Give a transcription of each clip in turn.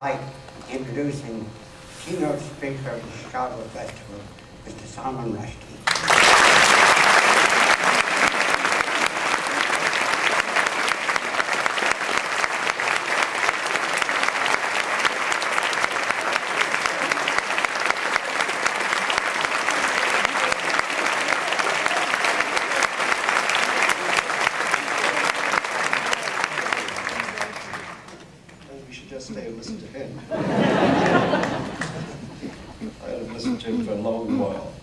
Like introducing keynote speaker of the Chicago Festival, Mr. Salman Rushdie. Just stay and listen to him. I have listened to him for a long while.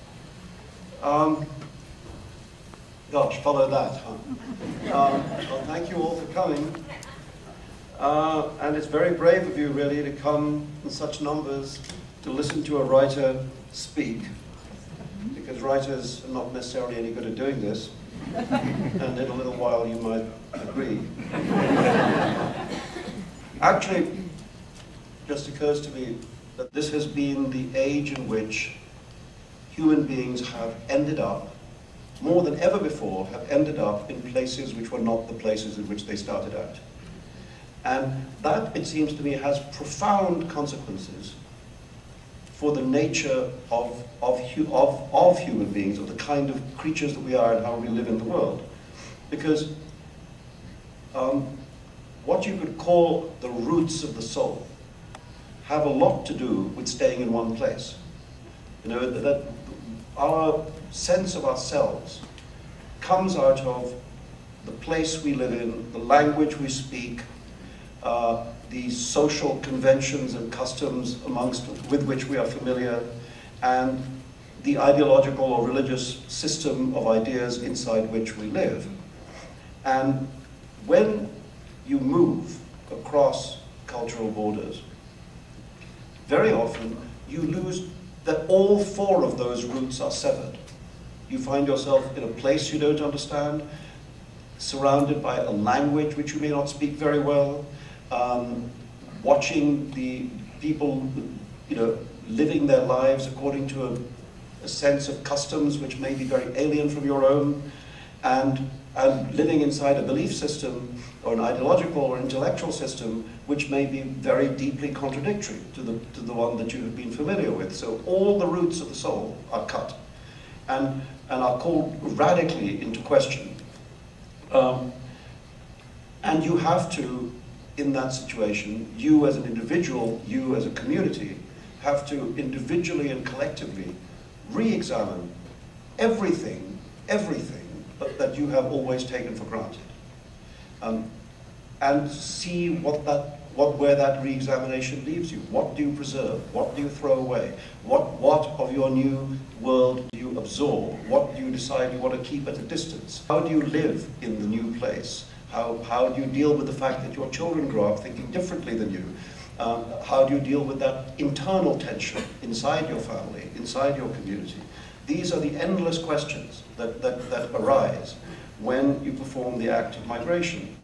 Gosh, follow that, huh? Well, thank you all for coming. And it's very brave of you, really, to come in such numbers to listen to a writer speak, because writers are not necessarily any good at doing this, and in a little while you might agree. Actually, it just occurs to me that this has been the age in which human beings have ended up, more than ever before, have ended up in places which were not the places in which they started out. And that, it seems to me, has profound consequences for the nature of human beings, of the kind of creatures that we are and how we live in the world. Because what you could call the roots of the soul have a lot to do with staying in one place. You know, that our sense of ourselves comes out of the place we live in, the language we speak, the social conventions and customs with which we are familiar, and the ideological or religious system of ideas inside which we live. And when you move across cultural borders, very often you lose that all four of those roots are severed. You find yourself in a place you don't understand, surrounded by a language which you may not speak very well, watching the people, you know, living their lives according to a sense of customs which may be very alien from your own, and living inside a belief system or an ideological or intellectual system which may be very deeply contradictory to the one that you have been familiar with. So all the roots of the soul are cut and are called radically into question. And you have to, in that situation, you as an individual, you as a community, have to individually and collectively re-examine everything that you have always taken for granted, and see where that re-examination leaves you. What do you preserve? What do you throw away? What of your new world do you absorb? What do you decide you want to keep at a distance? How do you live in the new place? How do you deal with the fact that your children grow up thinking differently than you? How do you deal with that internal tension inside your family, inside your community? These are the endless questions that arise when you perform the act of migration.